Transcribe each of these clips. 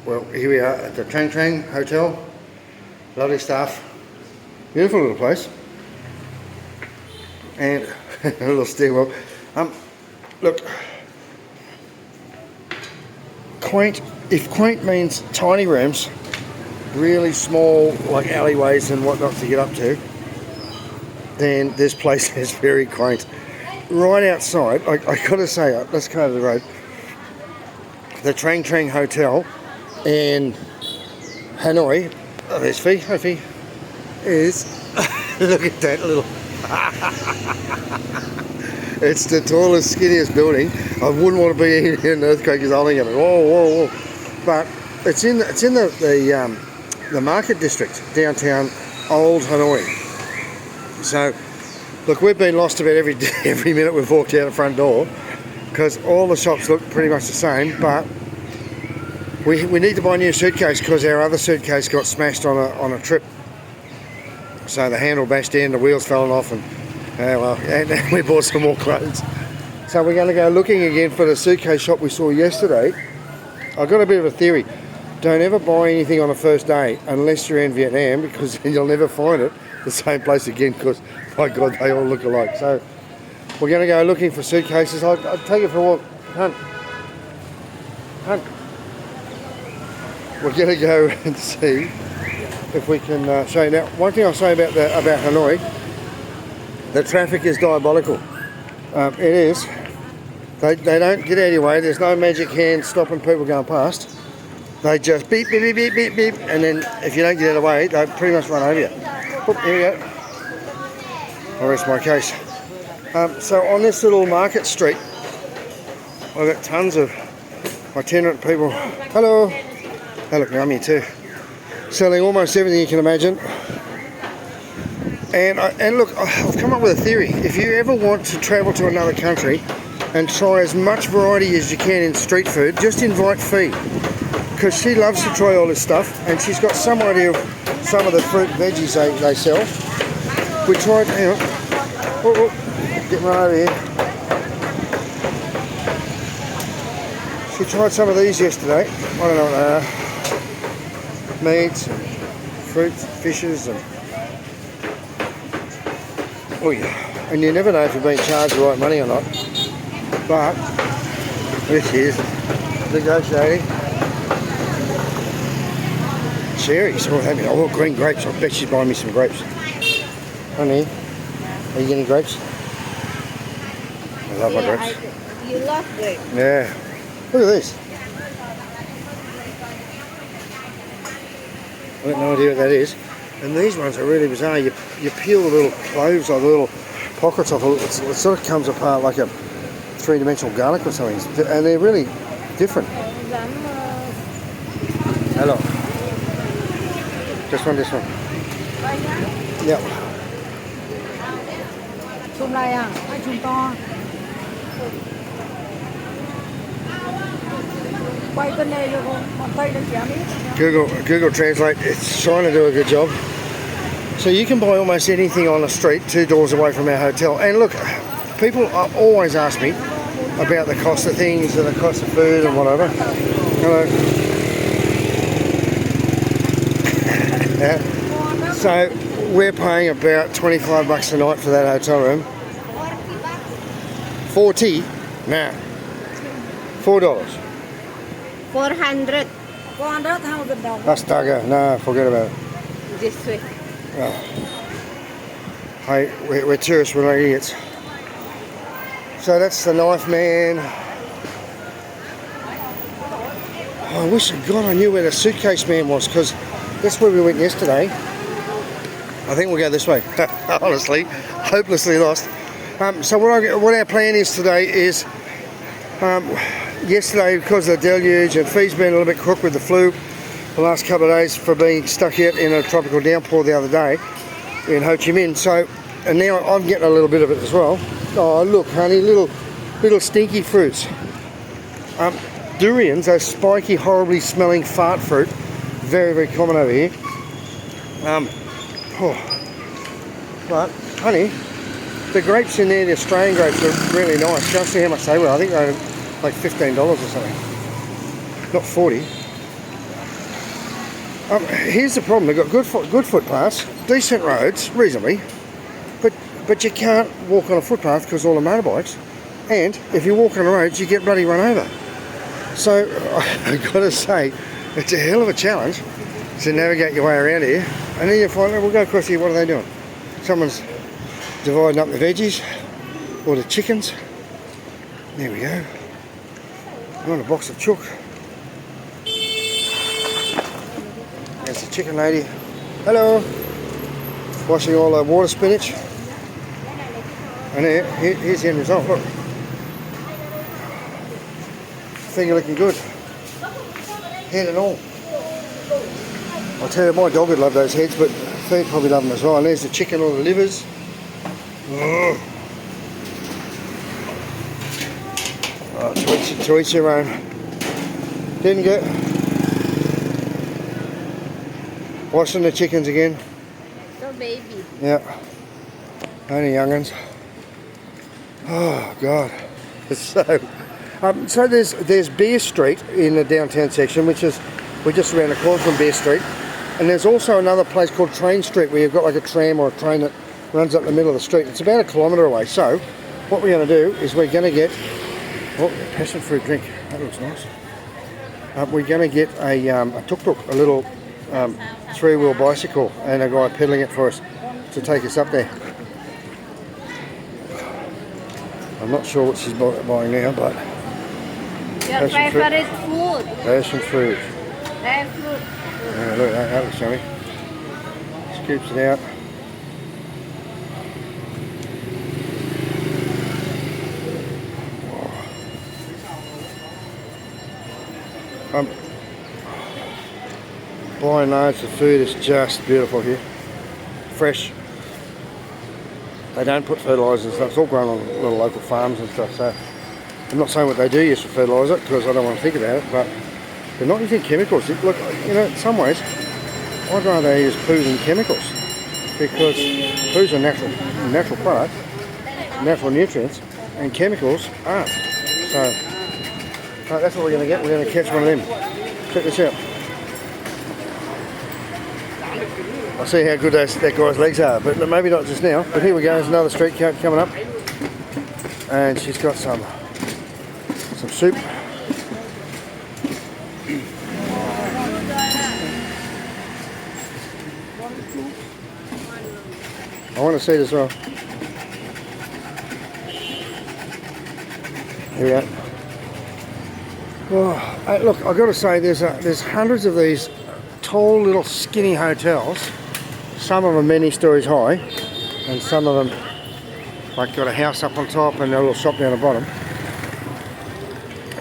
Well, here we are at the Trang Trang Hotel. Lovely staff. Beautiful little place. And a little stairwell. Look, quaint. If quaint means tiny rooms, really small, like alleyways and whatnot to get up to, then this place is very quaint. Right outside, I gotta say, let's go to the road. The Trang Trang Hotel in Hanoi, oh, there's Fee, hi Fee, is, look at that little, it's the tallest, skinniest building. I wouldn't want to be in here, an earthquake is holding at me, whoa. But it's in the market district, downtown Old Hanoi. So, look, we've been lost about every minute we've walked out the front door, because all the shops look pretty much the same, but we need to buy a new suitcase because our other suitcase got smashed on a trip. So the handle bashed in, the wheels fell off, and we bought some more clothes. So we're going to go looking again for the suitcase shop we saw yesterday. I've got a bit of a theory. Don't ever buy anything on the first day unless you're in Vietnam, because then you'll never find it the same place again, because my God, they all look alike. So we're going to go looking for suitcases. I'll take it for a walk. Hunt. We're going to go and see if we can show you. Now, one thing I'll say about Hanoi, the traffic is diabolical. It is. They don't get out of your way. There's no magic hand stopping people going past. They just beep, beep, beep, beep, beep, beep, and then if you don't get out of the way, they pretty much run over you. Oop, here we go. I'll rest my case. So on this little market street, I've got tons of itinerant people. Hello. Hey, look, I'm here too. Selling almost everything you can imagine. And look, I've come up with a theory. If you ever want to travel to another country and try as much variety as you can in street food, just invite Fee, because she loves to try all this stuff, and she's got some idea of some of the fruit and veggies they sell. We tried, hang on, getting right over here. She tried some of these yesterday. I don't know what they are. Meats, and fruits, fishes, and oh yeah. And you never know if you're being charged the right money or not. But this is negotiating. Cherries, oh, have you? Oh, green grapes. I bet she's buying me some grapes. Honey, are you getting grapes? I love my grapes. You love grapes. Yeah. Look at this. I've got no idea what that is. And these ones are really bizarre. You peel the little cloves or the little pockets off it. It sort of comes apart like a three-dimensional garlic or something. And they're really different. Hello. This one. Yep. Chùm này à? Hay chùm to? Quay bên này được không? Còn tay nó chém đi. Google Translate, it's trying to do a good job. So you can buy almost anything on the street 2 doors away from our hotel. And look, people always ask me about the cost of things and the cost of food and whatever. Hello. So we're paying about $25 a night for that hotel room. 40? Nah. $4. 400. 400,000 dollars. Astaga, no, forget about it. This way. Oh. Hey, we're tourists, we're not idiots. So that's the Knife Man. Oh, I wish to God I knew where the Suitcase Man was, because that's where we went yesterday. I think we'll go this way. Honestly, hopelessly lost. So what our plan is today is, yesterday because of the deluge and Fee's been a little bit crook with the flu the last couple of days for being stuck out in a tropical downpour the other day in Ho Chi Minh. So, and now I'm getting a little bit of it as well. Oh look, honey, little stinky fruits. Durians, those spiky, horribly smelling fart fruit, very, very common over here. But, honey, the grapes in there, the Australian grapes, are really nice. Can't see how much they were. I think they were like $15 or something. Not 40. Here's the problem: they've got good footpaths, decent roads, reasonably, but you can't walk on a footpath because all the motorbikes. And if you walk on the roads, you get bloody run over. So I've got to say, it's a hell of a challenge to navigate your way around here. And then you find, we'll go across here. What are they doing? Someone's dividing up the veggies or the chickens. There we go. I want a box of chook. There's the chicken lady. Hello. Washing all the water spinach. And here's the end result. Look. Finger looking good. Head and all. I'll tell you, my dog would love those heads, but feet probably love them as well. And there's the chicken, all the livers. Oh, to each their own. Didn't get. Washing the chickens again. So baby. Yeah. Only young'uns. Oh God. So there's Beer Street in the downtown section, which is we're just around the corner from Beer Street, and there's also another place called Train Street where you've got like a tram or a train that runs up the middle of the street. It's about 1 kilometre away. So what we're going to do is we're going to get passion fruit drink. That looks nice. We're going to get a tuk-tuk, a little 3-wheel bicycle, and a guy pedaling it for us to take us up there. I'm not sure what she's buying now, but Your favorite food. passion fruit. Passion fruit. Yeah, look, that looks yummy. Scoops it out. Buying loads of food is just beautiful here. Fresh. They don't put fertilisers and stuff. It's all grown on little local farms and stuff. So I'm not saying what they do use for fertiliser because I don't want to think about it, but they're not using chemicals. Look, you know, in some ways, I'd rather use poo than chemicals because poo's a natural product, natural nutrients, and chemicals aren't. So that's what we're going to get. We're going to catch one of them. Check this out. I'll see how good that guy's legs are, but maybe not just now. But here we go, there's another street cart coming up. And she's got some soup. I want to see it as well. Here we go. Oh, look, I've got to say, there's hundreds of these tall little skinny hotels. Some of them many stories high, and some of them like got a house up on top and a little shop down the bottom.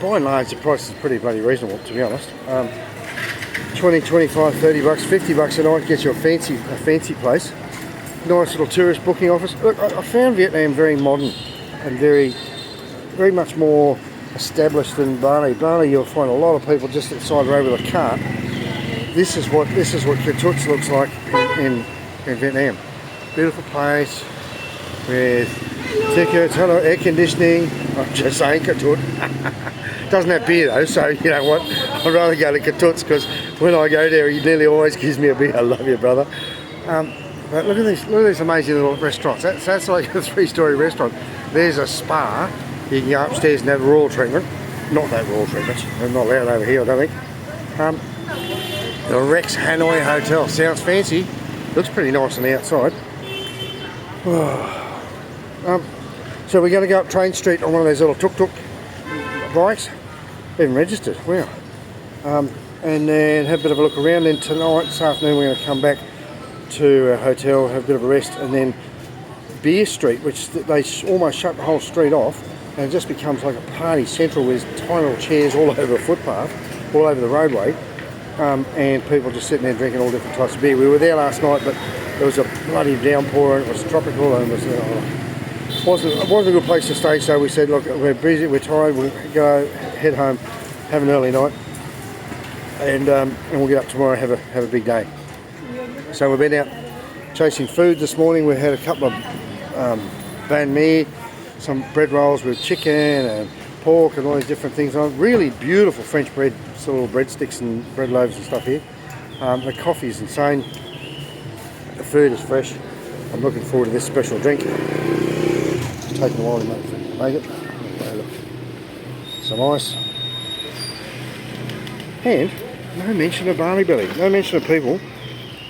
By and large, the price is pretty bloody reasonable, to be honest. 20, 25, 30 bucks, 50 bucks a night gets you a fancy place. Nice little tourist booking office. Look, I found Vietnam very modern and very much more established than Bali. Bali, you'll find a lot of people just outside the road with a cart. This is what Kat Tuts looks like in Vietnam. Beautiful place with tickets, hello, air conditioning. I'm just saying Kat Tut. Doesn't have beer though, so you know what? I'd rather go to Kat Tuts because when I go there, he nearly always gives me a beer. I love you, brother. But look at these amazing little restaurants. That's like a 3-story restaurant. There's a spa. You can go upstairs and have a royal treatment. Not that royal treatment. They're not allowed over here, I don't think. The Rex Hanoi Hotel. Sounds fancy. Looks pretty nice on the outside. So we're going to go up Train Street on one of those little tuk-tuk bikes. Even registered. Wow. And then have a bit of a look around. Then tonight, this afternoon, we're going to come back to a hotel, have a bit of a rest, and then Beer Street, which they almost shut the whole street off, and it just becomes like a party central with tiny little chairs all over the footpath, all over the roadway. And people just sitting there drinking all different types of beer. We were there last night, but there was a bloody downpour and it was tropical and it wasn't a good place to stay. So we said, look, we're busy, we're tired, we'll go head home, have an early night, and we'll get up tomorrow and have a big day. So we've been out chasing food this morning. We had a couple of banh mi, some bread rolls with chicken and pork and all these different things on. Really beautiful French bread, sort of little breadsticks and bread loaves and stuff here. The coffee is insane. The food is fresh. I'm looking forward to this special drink. It's taking a while to make it. Look. Some ice. And no mention of barley belly. No mention of people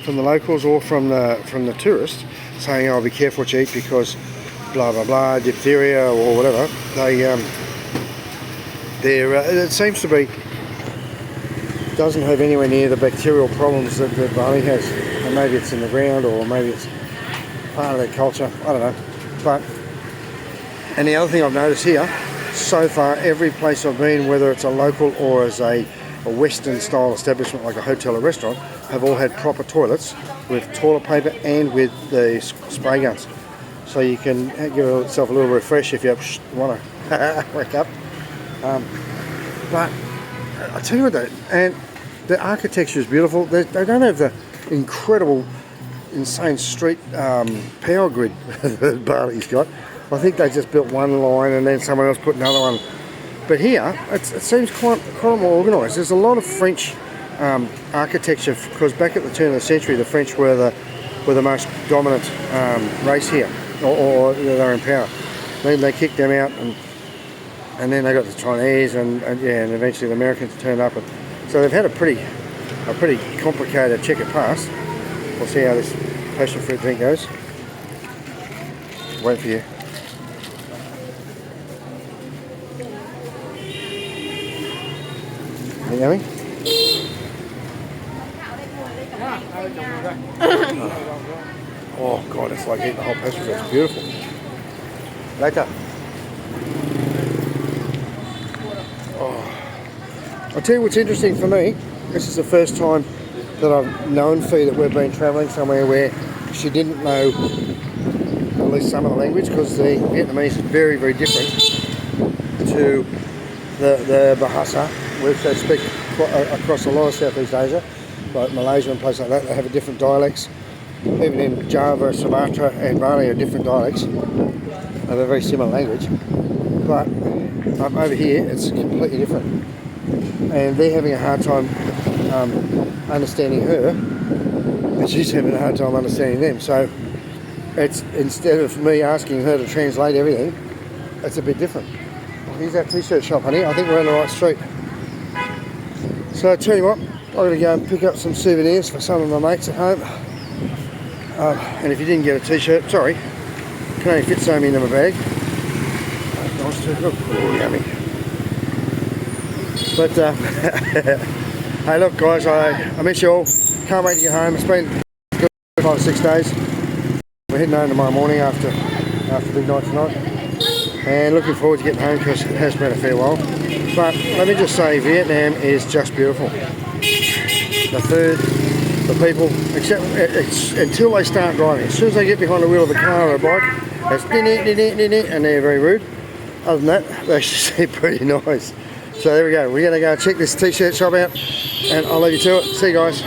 from the locals or from the tourists saying, "Oh, be careful what you eat because blah blah blah, diphtheria or whatever." It seems to be doesn't have anywhere near the bacterial problems that barley has. And maybe it's in the ground or maybe it's part of their culture. I don't know. And the other thing I've noticed here, so far, every place I've been, whether it's a local or as a Western style establishment like a hotel or restaurant, have all had proper toilets with toilet paper and with the spray guns. So you can give yourself a little refresh if you want to wake up. But I tell you what though, and the architecture is beautiful. They don't have the incredible, insane street power grid that Bali's got. I think they just built one line and then someone else put another one. But here, it seems quite more organised. There's a lot of French architecture because back at the turn of the century, the French were the most dominant race here, or they're in power. Then they kicked them out, and then they got the Chinese, and eventually the Americans turned up. So they've had a pretty complicated checkered past. We'll see how this passion fruit drink goes. Wait for you. Are you yummy? Oh God, it's like eating the whole passion fruit. It's beautiful. Later. I'll tell you what's interesting for me. This is the first time that I've known Fee that we've been travelling somewhere where she didn't know at least some of the language, because the Vietnamese is very, very different to the Bahasa, which they speak across a lot of Southeast Asia, like Malaysia and places like that. They have a different dialects. Even in Java, Sumatra and Bali are different dialects. They have a very similar language. But over here, it's completely different. And they're having a hard time understanding her, and she's having a hard time understanding them. So it's, instead of me asking her to translate everything, it's a bit different. Here's that t-shirt shop, honey. I think we're on the right street. So I tell you what, I've got to go and pick up some souvenirs for some of my mates at home. And if you didn't get a t-shirt, sorry, can only fit so many in my bag. Nice too. Look, oh, yummy. But hey, look, guys, I miss you all. Can't wait to get home. It's been good 5 or 6 days. We're heading home tomorrow morning after big night tonight, and looking forward to getting home because it has been a fair while. But let me just say, Vietnam is just beautiful. The food, the people, except until they start driving. As soon as they get behind the wheel of a car or a bike, it's and they're very rude. Other than that, they seem pretty nice. So there we go. We're going to go check this t-shirt shop out, and I'll leave you to it. See you guys.